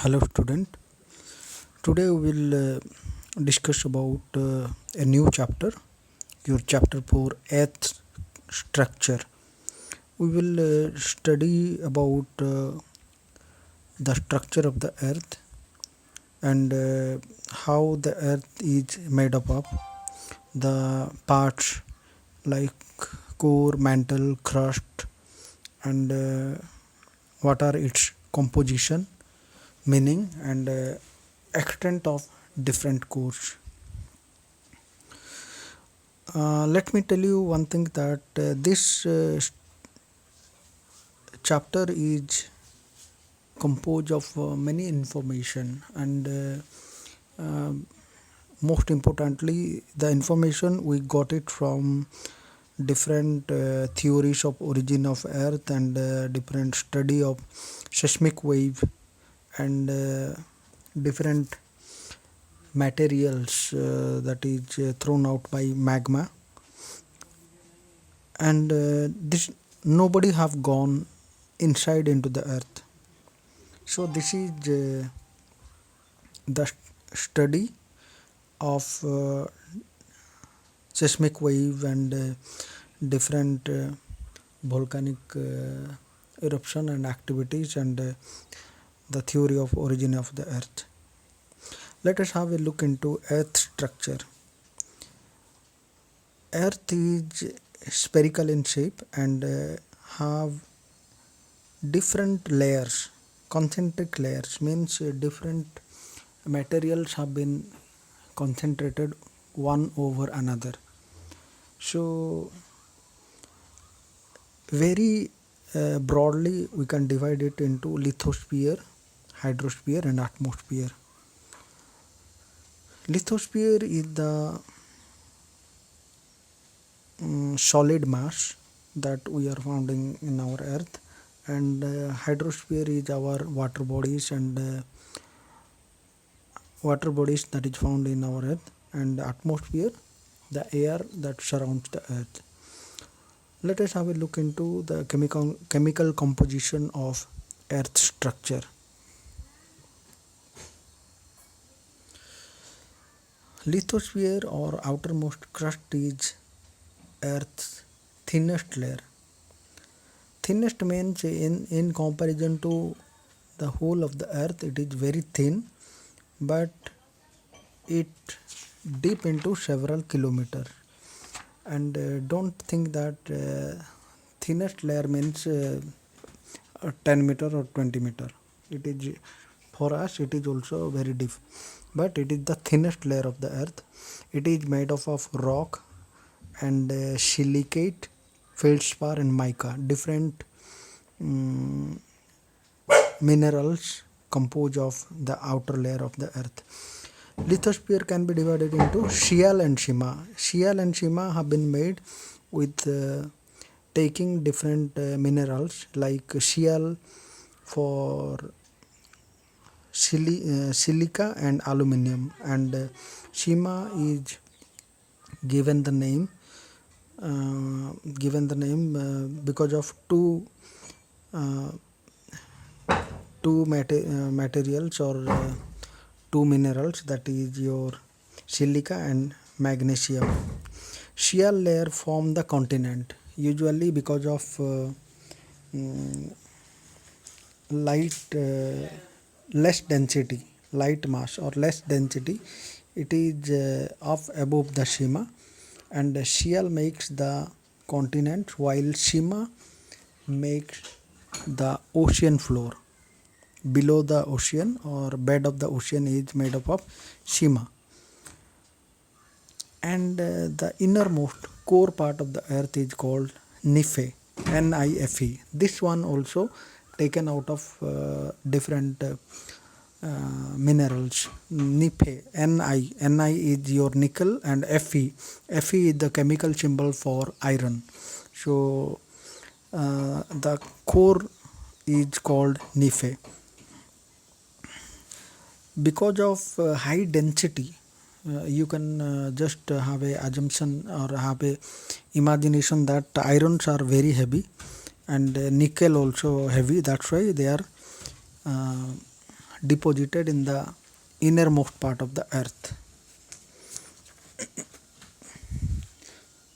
Hello student. Today we will discuss about a new chapter, your chapter for earth structure. We will study about the structure of the earth and how the earth is made up of the parts like core, mantle, crust, and what are its composition, meaning, and extent of different cores. Let me tell you one thing that this chapter is composed of many information, and most importantly the information we got it from different theories of origin of earth and different study of seismic wave and different materials that is thrown out by magma, and this nobody have gone inside into the earth. So this is the study of seismic wave and different volcanic eruption and activities and the theory of origin of the earth. Let us have a look into earth structure. Earth is spherical in shape and have different layers. Concentric layers means different materials have been concentrated one over another. So very broadly we can divide it into lithosphere, hydrosphere and atmosphere. Lithosphere is the solid mass that we are finding in our earth, and hydrosphere is our water bodies and water bodies that is found in our earth, and atmosphere the air that surrounds the earth. Let us have a look into the chemical composition of earth structure. Lithosphere or outermost crust is earth's thinnest layer. Thinnest means in comparison to the whole of the earth it is very thin, but it deep into several kilometers. And don't think that thinnest layer means 10 meter or 20 meter. It is, for us it is also very deep, but it is the thinnest layer of the earth. It is made of rock and silicate, feldspar and mica. Different minerals compose of the outer layer of the earth. Lithosphere can be divided into shale and shima. Shale and shima have been made with taking different minerals like shale for silica and aluminium, and shima is given the name because of two materials or two minerals, that is your silica and magnesium. Shale layer form the continent usually because of less density, light mass or less density. It is up above the shima, and shale makes the continent while shima makes the ocean floor. Below the ocean or bed of the ocean is made up of shima, and the innermost core part of the earth is called nife, Nife. This one also taken out of different minerals. Nife, Ni is your nickel, and Fe is the chemical symbol for iron. So the core is called nife. Because of high density, you can just have a assumption or have a imagination that irons are very heavy and nickel also heavy. That's why they are deposited in the innermost part of the earth.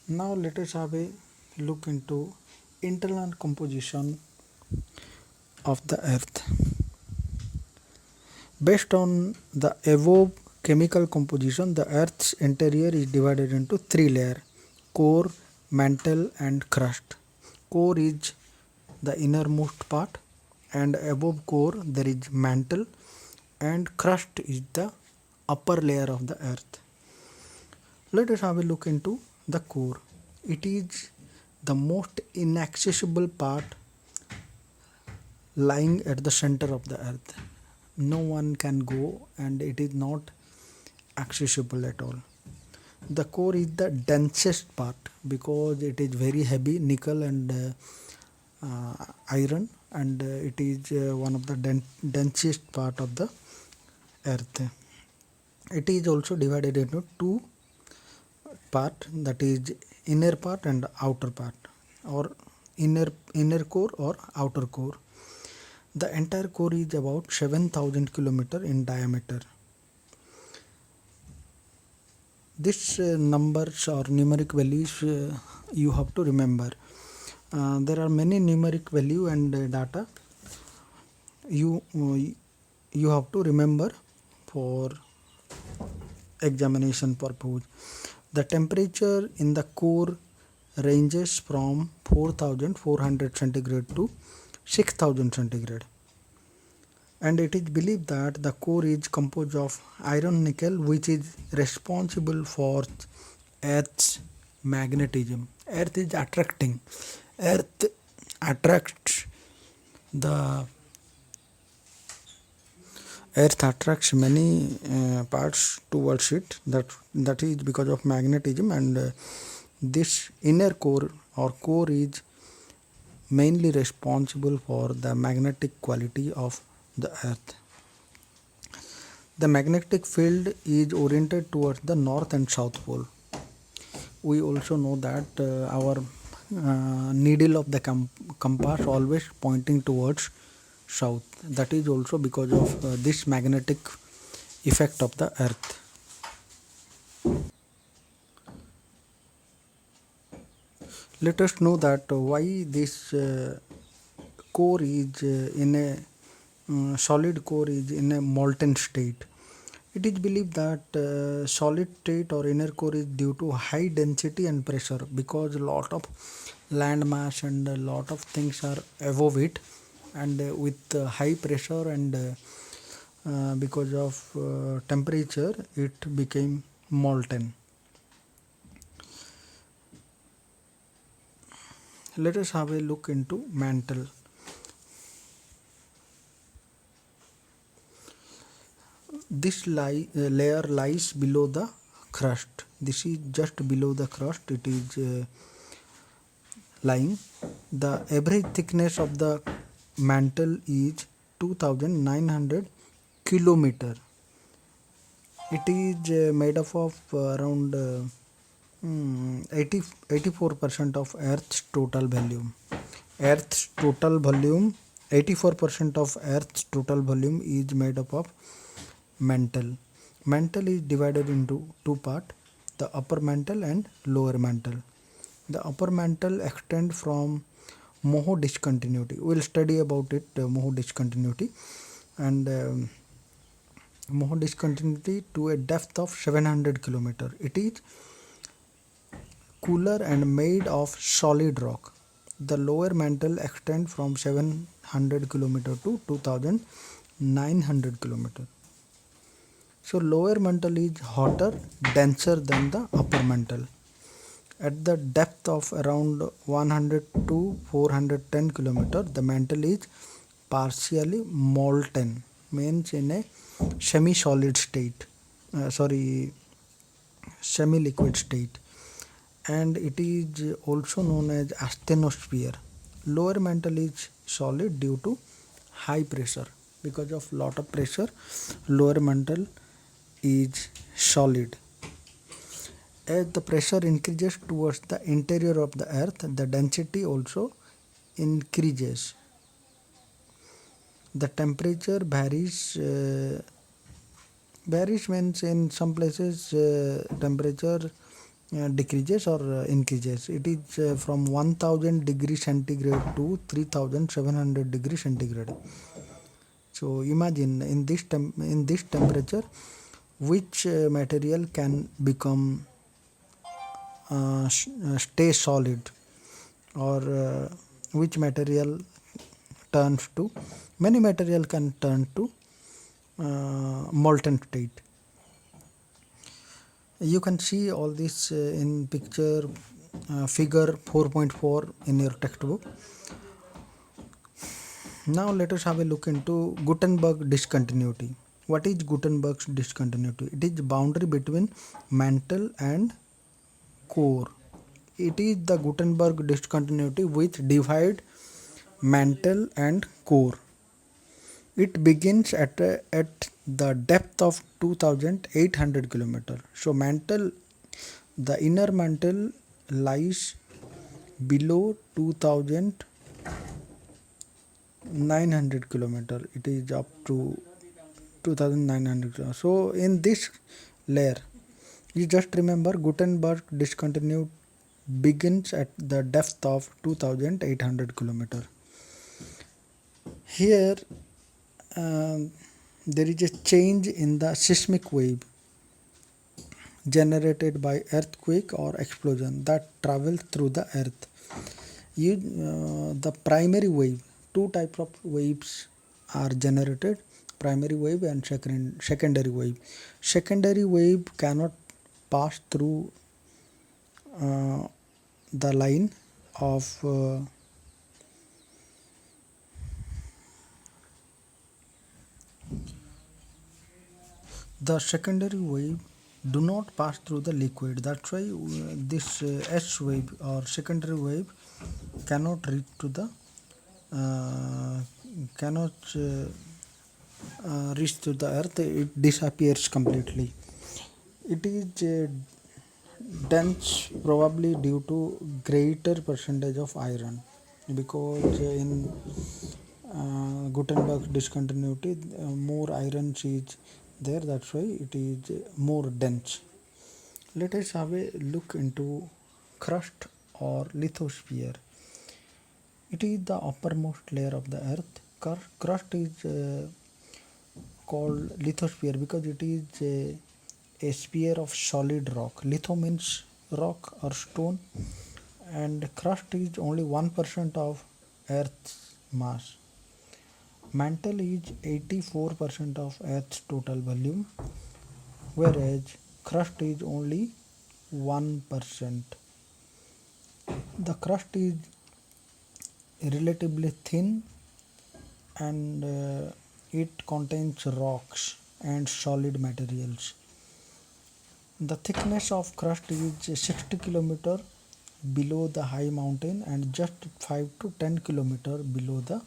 Now let us have a look into internal composition of the earth. Based on the above chemical composition, the earth's interior is divided into three layers: core, mantle and crust. Core is the innermost part, and above core there is mantle, and crust is the upper layer of the earth. Let us have a look into the core. It is the most inaccessible part, lying at the center of the earth. No one can go, and it is not accessible at all. The core is the densest part because it is very heavy, nickel and iron, and it is one of the densest part of the earth. It is also divided into two part, that is inner part and outer part, or inner core or outer core. The entire core is about 7,000 km in diameter. This numbers or numeric values you have to remember. There are many numeric value and data you have to remember for examination purpose. The temperature in the core ranges from 4,400 centigrade to 6,000 centigrade, and it is believed that the core is composed of iron nickel, which is responsible for Earth's magnetism. Earth is attracting. Earth attracts the Earth attracts many parts towards it. That is because of magnetism, and this inner core or core is mainly responsible for the magnetic quality of the earth. The magnetic field is oriented towards the north and south pole. We also know that our needle of the compass always pointing towards south. That is also because of this magnetic effect of the earth. Let us know that why this core is in a solid core is in a molten state. It is believed that solid state or inner core is due to high density and pressure, because a lot of land mass and a lot of things are above it, and with high pressure and because of temperature it became molten. Let us have a look into mantle. This layer lies below the crust. This is just below the crust. It is lying. The average thickness of the mantle is 2,900 kilometer. It is made up of around 84% of Earth's total volume. 84% of Earth's total volume is made up of mantle. Mantle is divided into two parts: the upper mantle and lower mantle. The upper mantle extends from Moho discontinuity. We will study about it, Moho discontinuity, and Moho discontinuity to a depth of 700 km. It is cooler and made of solid rock. The lower mantle extends from 700 km to 2,900 km. So lower mantle is hotter, denser than the upper mantle. At the depth of around 100 to 410 km, the mantle is partially molten, means in a semi-solid state, semi-liquid state, and it is also known as asthenosphere. Lower mantle is solid due to high pressure. Because of lot of pressure, lower mantle is solid. As the pressure increases towards the interior of the earth, the density also increases. The temperature varies means in some places temperature decreases or increases. It is from 1000 degrees centigrade to 3700 degrees centigrade. So imagine in this temperature which material can become stay solid, or which material turns to many material can turn to molten state. You can see all this in picture figure 4.4 in your textbook. Now let us have a look into Gutenberg discontinuity. What is Gutenberg's discontinuity? It is boundary between mantle and core. It is the Gutenberg discontinuity which divide mantle and core. It begins at the depth of 2800 kilometer. So mantle, the inner mantle lies below 2900 kilometer. It is up to 2900 kilometer. So in this layer, you just remember Gutenberg discontinued begins at the depth of 2800 kilometer. Here there is a change in the seismic wave generated by earthquake or explosion that travels through the earth. The primary wave, two types of waves are generated: primary wave and secondary wave. Secondary wave cannot pass through the line of the secondary wave do not pass through the liquid. That's why this S wave or secondary wave cannot reach to the cannot reach to the earth. It disappears completely. It is dense probably due to greater percentage of iron, because in Gutenberg discontinuity more iron is there, that's why it is more dense. Let us have a look into crust or lithosphere. It is the uppermost layer of the earth. Crust is called lithosphere because it is a sphere of solid rock. Litho means rock or stone, and crust is only 1% of earth's mass. Mantle is 84% of earth's total volume, whereas crust is only 1%. The crust is relatively thin, and it contains rocks and solid materials. The thickness of crust is 60 km below the high mountain and just 5 to 10 km below the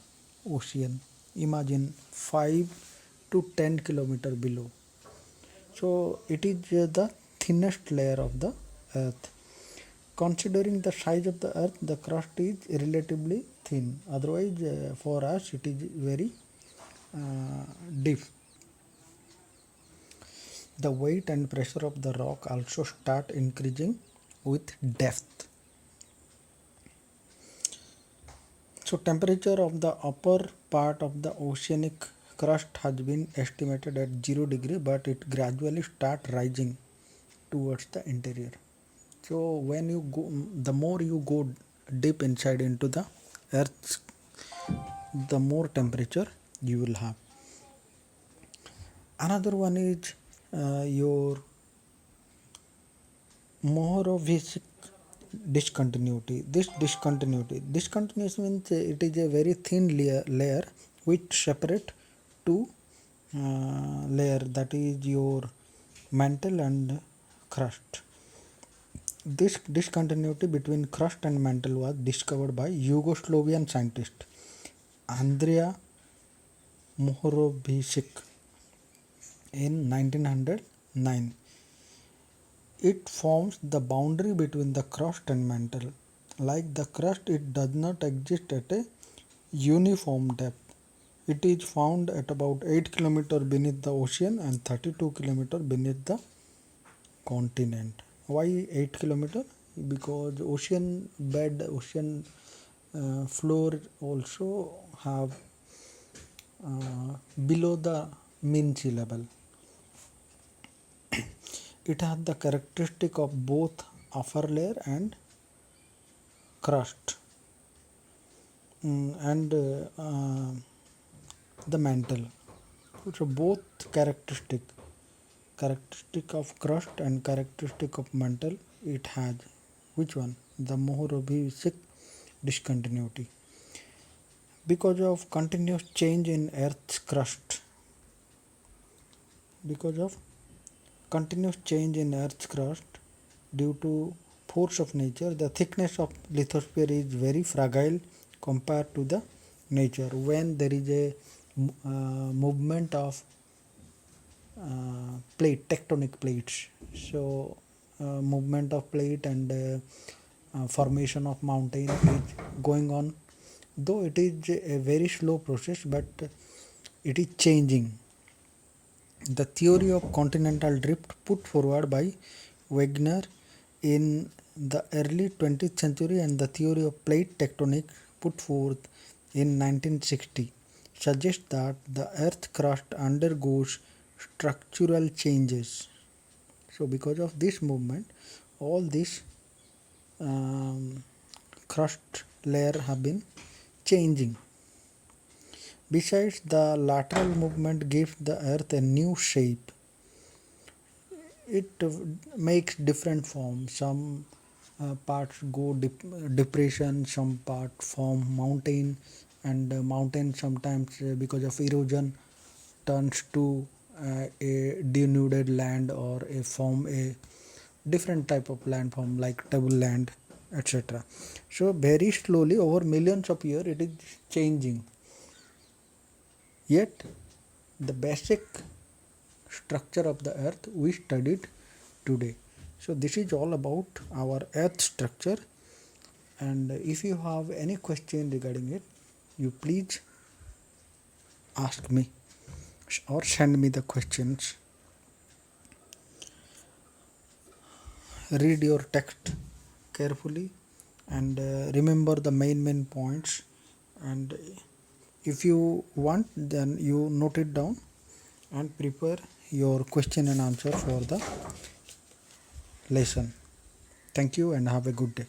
ocean. Imagine 5 to 10 km below. So it is the thinnest layer of the earth. Considering the size of the earth, the crust is relatively thin. Otherwise, for us, it is very deep. The weight and pressure of the rock also start increasing with depth. So temperature of the upper part of the oceanic crust has been estimated at 0 degree, but it gradually start rising towards the interior. So when you go, the more you go deep inside into the earth, the more temperature you will have. Another one is your Mohorovic discontinuity. This discontinuity means it is a very thin layer which separate two layer, that is your mantle and crust. This discontinuity between crust and mantle was discovered by Yugoslavian scientist Andrea Mohorovic in 1909. It forms the boundary between the crust and mantle. Like the crust, it does not exist at a uniform depth. It is found at about 8 km beneath the ocean and 32 km beneath the continent. Why 8 km? Because ocean bed, ocean floor also have below the mean sea level. It has the characteristic of both upper layer and crust, and the mantle. So both characteristic of crust and characteristic of mantle it has. Which one? The Mohorovicic discontinuity. Because of continuous change in Earth's crust. Because of continuous change in Earth's crust due to force of nature, the thickness of lithosphere is very fragile compared to the nature. When there is a movement of tectonic plates, so movement of plate and formation of mountain is going on, though it is a very slow process, but it is changing. The theory of continental drift put forward by Wegener in the early 20th century and the theory of plate tectonic put forth in 1960 suggests that the earth crust undergoes structural changes. So because of this movement, all these crust layer have been changing. Besides, the lateral movement gives the earth a new shape. It makes different forms. Some parts go depression, some part form mountain, and mountain sometimes because of erosion turns to a denuded land or a form a different type of landform like tableland, etc. So very slowly over millions of years it is changing. Yet the basic structure of the earth we studied today. So this is all about our earth structure, and if you have any question regarding it, you please ask me or send me the questions. Read your text carefully and remember the main points, and if you want then you note it down and prepare your question and answer for the lesson. Thank you and have a good day.